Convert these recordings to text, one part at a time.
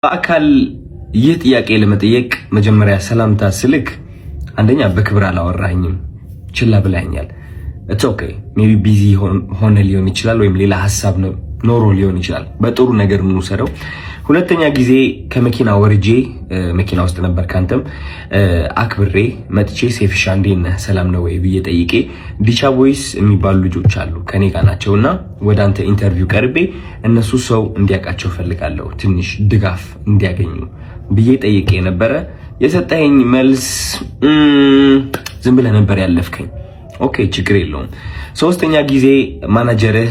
በአካል ይህ ጥያቄ ለመጠየቅ መጀመሪያ ሰላምታ ስልክ አንደኛ በክብር አላወራኝም፣ ችላ ብላኛል። ኢትስ ኦኬ ሜቢ ቢዚ ሆነ ሊሆን ይችላል፣ ወይም ሌላ ሐሳብ ኖሮ ሊሆን ይችላል። በጥሩ ነገር እንውሰደው። ሁለተኛ ጊዜ ከመኪና ወርጄ መኪና ውስጥ ነበር ካንተም አክብሬ መጥቼ ሴፍሻ እንዴት ነህ ሰላም ነው ወይ ብዬ ጠይቄ ዲቻ ቦይስ የሚባሉ ልጆች አሉ ከኔ ጋር ናቸውና ወደ አንተ ኢንተርቪው ቀርቤ እነሱ ሰው እንዲያውቃቸው ፈልጋለሁ ትንሽ ድጋፍ እንዲያገኙ ብዬ ጠይቄ ነበረ። የሰጠኸኝ መልስ ዝም ብለህ ነበር ያለፍከኝ። ኦኬ ችግር የለውም። ሶስተኛ ጊዜ ማናጀርህ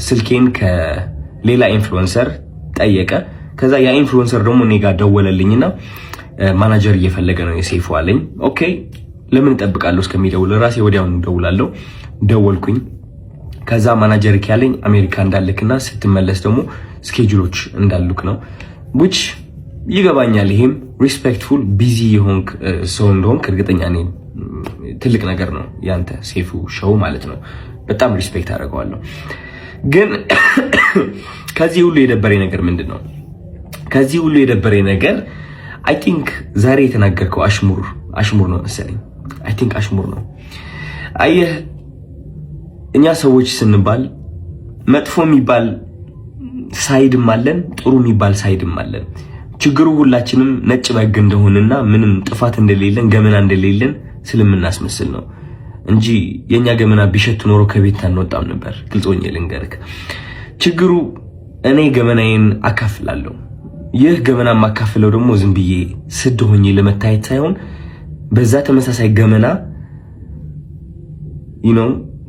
ስልኬን ከሌላ ኢንፍሉዌንሰር ጠየቀ። ከዛ ያ ኢንፍሉዌንሰር ደግሞ እኔ ጋር ደወለልኝና ማናጀር እየፈለገ ነው የሴፉ አለኝ። ኦኬ ለምን እጠብቃለሁ እስከሚደውል ራሴ ወዲያውኑ ደውላለሁ። ደወልኩኝ። ከዛ ማናጀር ያለኝ አሜሪካ እንዳልክና ስትመለስ ደግሞ ስኬጁሎች እንዳሉክ ነው which ይገባኛል። ይሄም ሪስፔክትፉል ቢዚ የሆንክ ሰው እንደሆንክ እርግጠኛ ነኝ። ትልቅ ነገር ነው ያንተ ሴፉ ሾው ማለት ነው። በጣም ሪስፔክት አደርገዋለሁ። ግን ከዚህ ሁሉ የደበረኝ ነገር ምንድነው? ከዚህ ሁሉ የደበረኝ ነገር አይ ቲንክ ዛሬ የተናገርከው አሽሙር ነው መሰለኝ። አይ ቲንክ አሽሙር ነው። አየህ እኛ ሰዎች ስንባል መጥፎ የሚባል ሳይድም አለን፣ ጥሩ የሚባል ሳይድም አለን። ችግሩ ሁላችንም ነጭ በግ እንደሆነና ምንም ጥፋት እንደሌለን ገመና እንደሌለን ስለምናስመስል ነው እንጂ የኛ ገመና ቢሸት ኖሮ ከቤት አንወጣም ነበር። ግልጾኝ ልንገርክ፣ ችግሩ እኔ ገመናዬን አካፍላለሁ። ይህ ገመና ማካፍለው ደግሞ ዝም ብዬ ስድ ሆኜ ለመታየት ሳይሆን በዛ ተመሳሳይ ገመና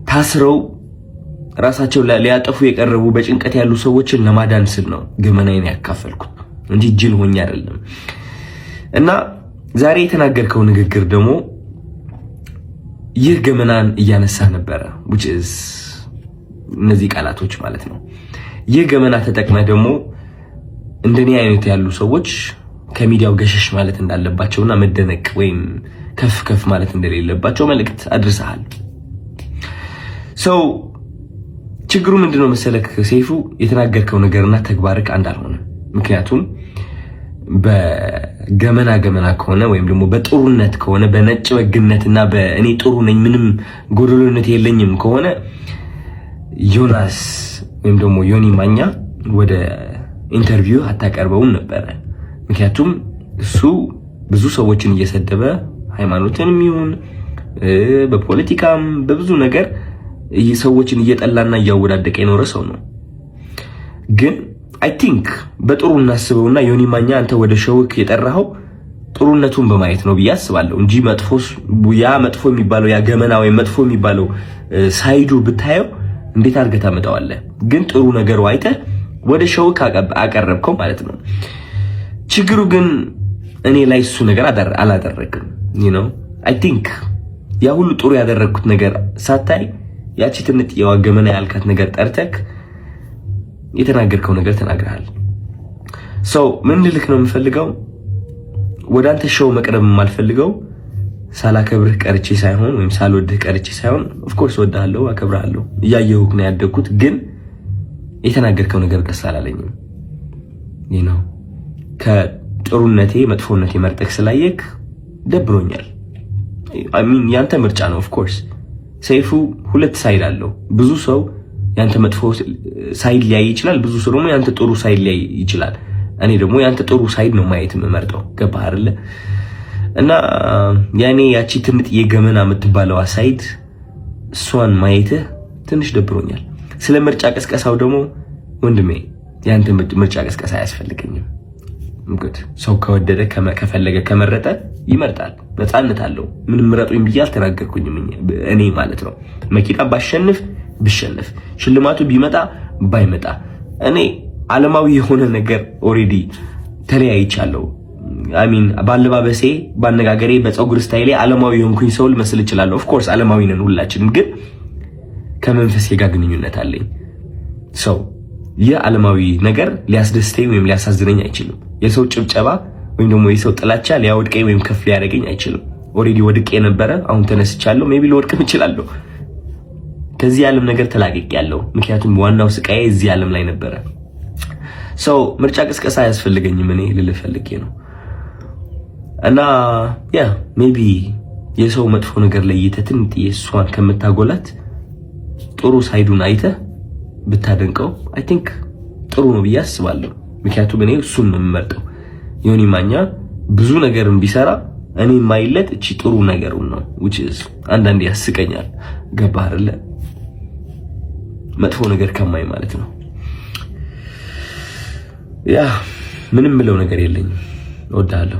ታስረው ራሳቸው ሊያጠፉ የቀረቡ በጭንቀት ያሉ ሰዎችን ለማዳን ስል ነው ገመናዬን ያካፈልኩት እንጂ ጅል ሆኜ አይደለም። እና ዛሬ የተናገርከው ንግግር ደግሞ ይህ ገመናን እያነሳ ነበረ which is እነዚህ ቃላቶች ማለት ነው። ይህ ገመና ተጠቅመህ ደግሞ እንደኔ አይነት ያሉ ሰዎች ከሚዲያው ገሸሽ ማለት እንዳለባቸውና መደነቅ ወይም ከፍ ማለት እንደሌለባቸው መልእክት አድርሰሃል። ችግሩ ምንድነው መሰለክ ሴፉ፣ የተናገርከው ነገርና ተግባርክ አንድ አልሆነም። ምክንያቱም በገመና ከሆነ ወይም ደግሞ በጥሩነት ከሆነ በነጭ በግነትና በእኔ ጥሩ ነኝ ምንም ጎደሎነት የለኝም ከሆነ ዮናስ ወይም ደግሞ ዮኒ ማኛ ወደ ኢንተርቪው አታቀርበውም ነበረ። ምክንያቱም እሱ ብዙ ሰዎችን እየሰደበ ሃይማኖትንም ይሁን በፖለቲካም በብዙ ነገር ሰዎችን እየጠላና እያወዳደቀ የኖረ ሰው ነው። ግን አይ ቲንክ በጥሩ እናስበውና ዮኒ ማኛ አንተ ወደ ሾውክ የጠራኸው ጥሩነቱን በማየት ነው ብዬ አስባለሁ እንጂ መጥፎ የሚባለው ያ ገመና ወይ መጥፎ የሚባለው ሳይዱ ብታየው እንዴት አድርገህ ታመጣዋለህ? ግን ጥሩ ነገሩ አይተህ ወደ ሾውክ አቀረብከው ማለት ነው። ችግሩ ግን እኔ ላይ እሱ ነገር አላደረግም። አይ ቲንክ ያ ሁሉ ጥሩ ያደረግኩት ነገር ሳታይ ያቺ ትንጥ የዋገመና ያልካት ነገር ጠርተክ የተናገርከው ነገር ተናግረሃል። ምን ልልክ ነው የምፈልገው፣ ወደ አንተ ሾው መቅረብ የማልፈልገው ሳላከብርህ ቀርቼ ሳይሆን ወይም ሳልወድህ ቀርቼ ሳይሆን ኦፍ ኮርስ ወድሃለሁ፣ አከብርሃለሁ፣ እያየሁህ ነው ያደግኩት። ግን የተናገርከው ነገር ደስ አላለኝም። ከጥሩነቴ መጥፎነቴ መርጠክ ስላየክ ደብሮኛል። አይ ሚን ያንተ ምርጫ ነው። ኦፍ ኮርስ ሰይፉ ሁለት ሳይድ አለው። ብዙ ሰው ያንተ መጥፎ ሳይድ ሊያይ ይችላል፣ ብዙ ሰው ደግሞ ያንተ ጥሩ ሳይድ ሊያይ ይችላል። እኔ ደግሞ ያንተ ጥሩ ሳይድ ነው ማየት የምመርጠው። ገባህ አይደለ? እና ያኔ ያቺ ትንጥ የገመና የምትባለዋ ሳይድ እሷን ማየትህ ትንሽ ደብሮኛል። ስለ ምርጫ ቀስቀሳው ደግሞ ወንድሜ ያንተ ምርጫ ቀስቀሳ አያስፈልገኝም። ሰው ከወደደ ከፈለገ ከመረጠ ይመርጣል፣ ነፃነት አለው። ምንም ምረጡኝ ብዬ አልተናገርኩኝም እኔ ማለት ነው። መኪና ብሸነፍ ሽልማቱ ቢመጣ ባይመጣ እኔ ዓለማዊ የሆነ ነገር ኦሬዲ ተለያይቻለሁ። አሚን ባለባበሴ፣ ባነጋገሬ፣ በፀጉር ስታይሌ ዓለማዊ የሆንኩኝ ሰው ልመስል እችላለሁ። ኦፍ ኮርስ ዓለማዊ ነን ሁላችንም፣ ግን ከመንፈሴ ጋር ግንኙነት አለኝ። ይህ ዓለማዊ ነገር ሊያስደስተኝ ወይም ሊያሳዝነኝ አይችልም። የሰው ጭብጨባ ወይም ደግሞ የሰው ጥላቻ ሊያወድቀኝ ወይም ከፍ ሊያደርገኝ አይችልም። ኦሬዲ ወድቄ ነበረ፣ አሁን ተነስቻለሁ። ሜቢ ልወድቅም እችላለሁ። ከዚህ ዓለም ነገር ተላቅቄያለሁ። ምክንያቱም ዋናው ስቃዬ እዚህ ዓለም ላይ ነበረ። ሰው ምርጫ ቅስቀሳ አያስፈልገኝም እኔ ልልህ ፈልጌ ነው። እና ያ ሜቢ የሰው መጥፎ ነገር ለይተህ ትንጥዬ እሷን ከምታጎላት ጥሩ ሳይዱን አይተህ ብታደንቀው አይ ቲንክ ጥሩ ነው ብዬ አስባለሁ። ምክንያቱም እኔ እሱን ነው የምመርጠው። ዮኒ ማኛ ብዙ ነገርን ቢሰራ እኔ የማይለት እቺ ጥሩ ነገሩን ነው which is አንዳንዴ ያስቀኛል። ገባህ አይደለ? መጥፎ ነገር ከማይ ማለት ነው። ያ ምንም ምለው ነገር የለኝም። እወድሃለሁ።